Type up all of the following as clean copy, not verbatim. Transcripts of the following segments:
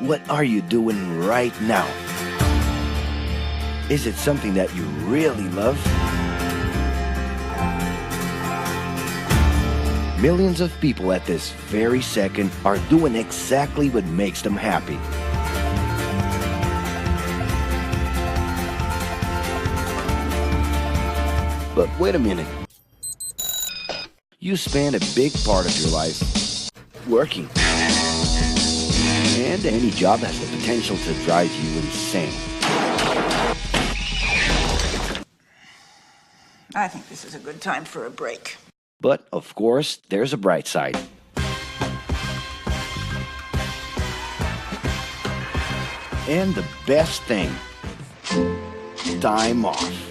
What are you doing right now? Is it something that you really love? Millions of people at this very second are doing exactly what makes them happy. But wait a minute. You spend a big part of your life working. And any job has the potential to drive you insane. I think this is a good time for a break. But, of course, there's a bright side. And the best thing, time off.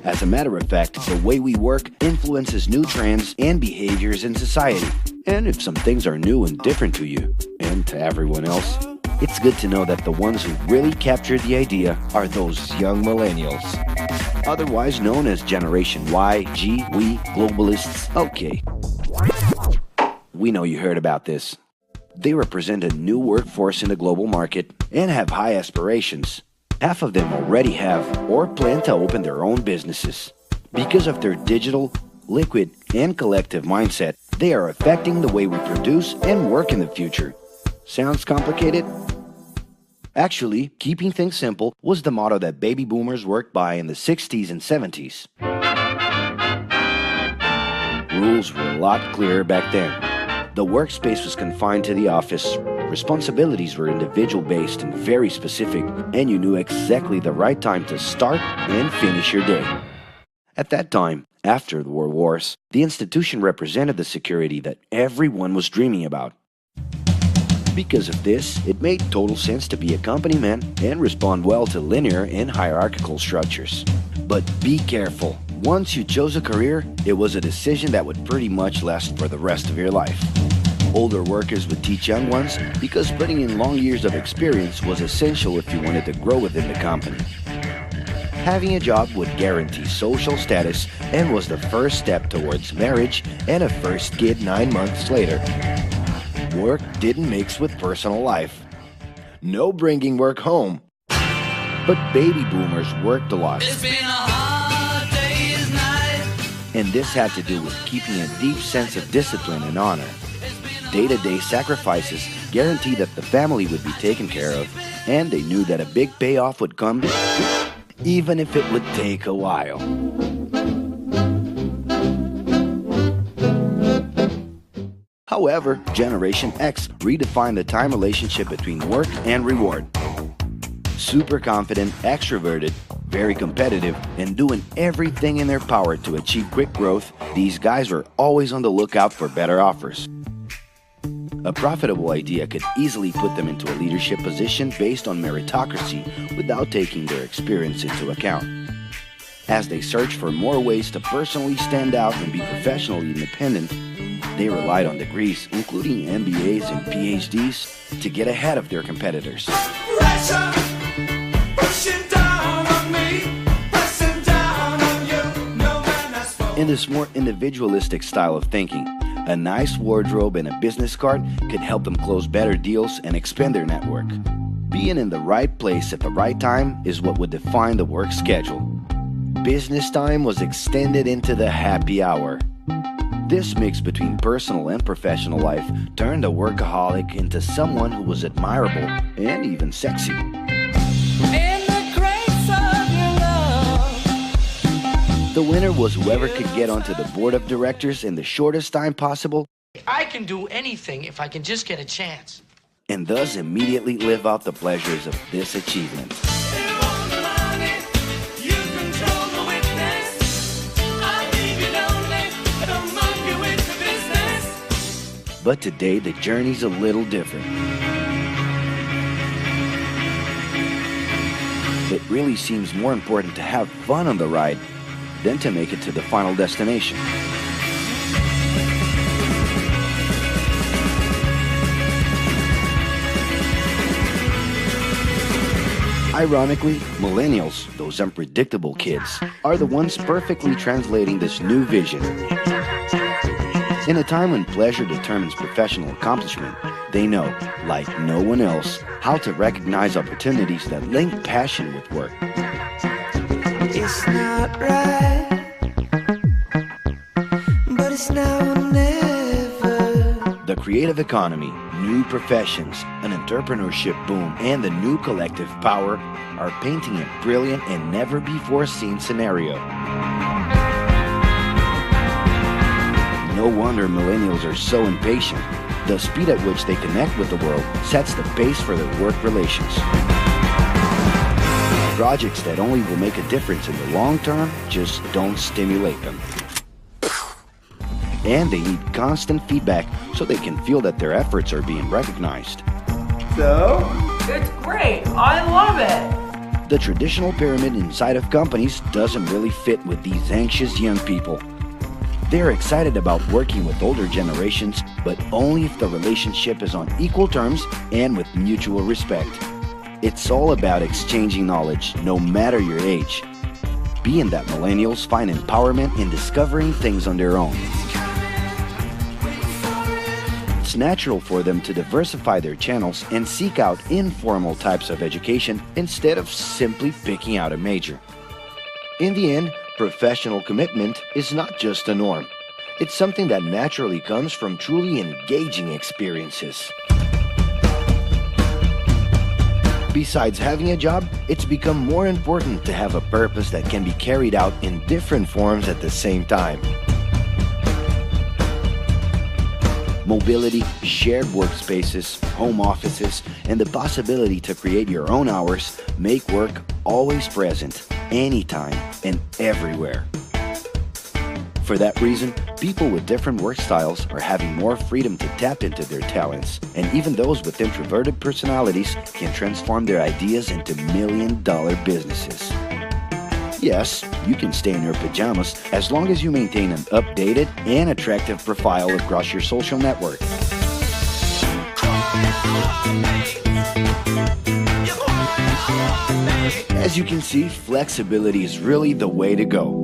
As a matter of fact, the way we work influences new trends and behaviors in society. And if some things are new and different to you, and to everyone else, it's good to know that the ones who really captured the idea are those young millennials. Otherwise known as Generation Y, G, we, globalists. Okay. We know you heard about this. They represent a new workforce in the global market and have high aspirations. Half of them already have or plan to open their own businesses. Because of their digital, liquid, and collective mindset, they are affecting the way we produce and work in the future. Sounds complicated? Actually, keeping things simple was the motto that baby boomers worked by in the 60s and 70s. Rules were a lot clearer back then. The workspace was confined to the office, responsibilities were individual-based and very specific, and you knew exactly the right time to start and finish your day. At that time, after the World Wars, the institution represented the security that everyone was dreaming about. Because of this, it made total sense to be a company man and respond well to linear and hierarchical structures. But be careful. Once you chose a career, it was a decision that would pretty much last for the rest of your life. Older workers would teach young ones because putting in long years of experience was essential if you wanted to grow within the company. Having a job would guarantee social status and was the first step towards marriage and a first kid 9 months later. Work didn't mix with personal life. No bringing work home. But baby boomers worked a lot. It's been a hard day's night. And this had to do with keeping a deep sense of discipline and honor. Day-to-day sacrifices guaranteed that the family would be taken care of, and they knew that a big payoff would come, even if it would take a while. However, Generation X redefined the time relationship between work and reward. Super confident, extroverted, very competitive, and doing everything in their power to achieve quick growth, these guys were always on the lookout for better offers. A profitable idea could easily put them into a leadership position based on meritocracy without taking their experience into account. As they searched for more ways to personally stand out and be professionally independent, they relied on degrees, including MBAs and PhDs, to get ahead of their competitors. Pressure, pushing down on me, pressing down on you. No man has spoken. In this more individualistic style of thinking, a nice wardrobe and a business card could help them close better deals and expand their network. Being in the right place at the right time is what would define the work schedule. Business time was extended into the happy hour. This mix between personal and professional life turned a workaholic into someone who was admirable and even sexy. In the grace of your love. The winner was whoever could get onto the board of directors in the shortest time possible, I can do anything if I can just get a chance. and thus immediately live out the pleasures of this achievement. But today, the journey's a little different. It really seems more important to have fun on the ride than to make it to the final destination. Ironically, millennials, those unpredictable kids, are the ones perfectly translating this new vision. In a time when pleasure determines professional accomplishment, they know, like no one else, how to recognize opportunities that link passion with work. It's not right, but it's now or never. The creative economy, new professions, an entrepreneurship boom, and the new collective power are painting a brilliant and never-before-seen scenario. No wonder millennials are so impatient. The speed at which they connect with the world sets the pace for their work relations. Projects that only will make a difference in the long term just don't stimulate them. And they need constant feedback so they can feel that their efforts are being recognized. So? It's great. I love it. The traditional pyramid inside of companies doesn't really fit with these anxious young people. They're excited about working with older generations, but only if the relationship is on equal terms and with mutual respect. It's all about exchanging knowledge, no matter your age. Being that millennials find empowerment in discovering things on their own. It's natural for them to diversify their channels and seek out informal types of education instead of simply picking out a major. In the end, professional commitment is not just a norm. It's something that naturally comes from truly engaging experiences. Besides having a job, it's become more important to have a purpose that can be carried out in different forms at the same time. Mobility, shared workspaces, home offices, and the possibility to create your own hours make work always present, anytime and everywhere. For that reason, people with different work styles are having more freedom to tap into their talents, and even those with introverted personalities can transform their ideas into million-dollar businesses. Yes, you can stay in your pajamas as long as you maintain an updated and attractive profile across your social network. As you can see, flexibility is really the way to go.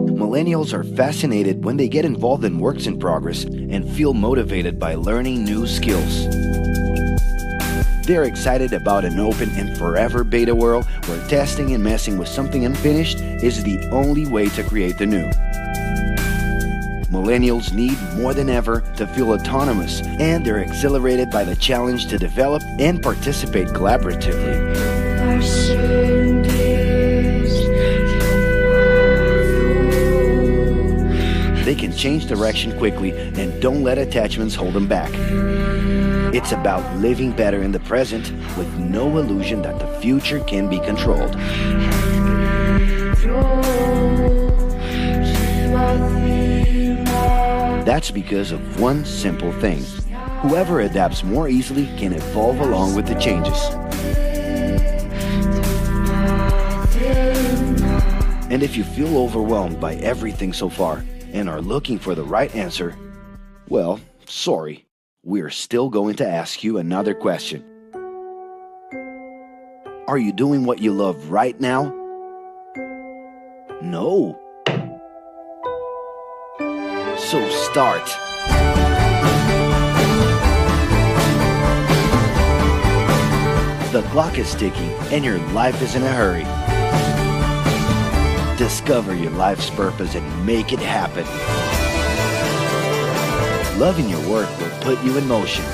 Millennials are fascinated when they get involved in works in progress and feel motivated by learning new skills. They're excited about an open and forever beta world where testing and messing with something unfinished is the only way to create the new. Millennials need more than ever to feel autonomous, and they're exhilarated by the challenge to develop and participate collaboratively. They can change direction quickly and don't let attachments hold them back. It's about living better in the present with no illusion that the future can be controlled. That's because of one simple thing. Whoever adapts more easily can evolve along with the changes. And if you feel overwhelmed by everything so far and are looking for the right answer, well, sorry. We're still going to ask you another question. Are you doing what you love right now? No. So start. The clock is ticking and your life is in a hurry. Discover your life's purpose and make it happen. Loving your work will put you in motion.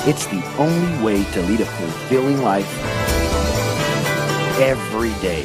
It's the only way to lead a fulfilling life every day.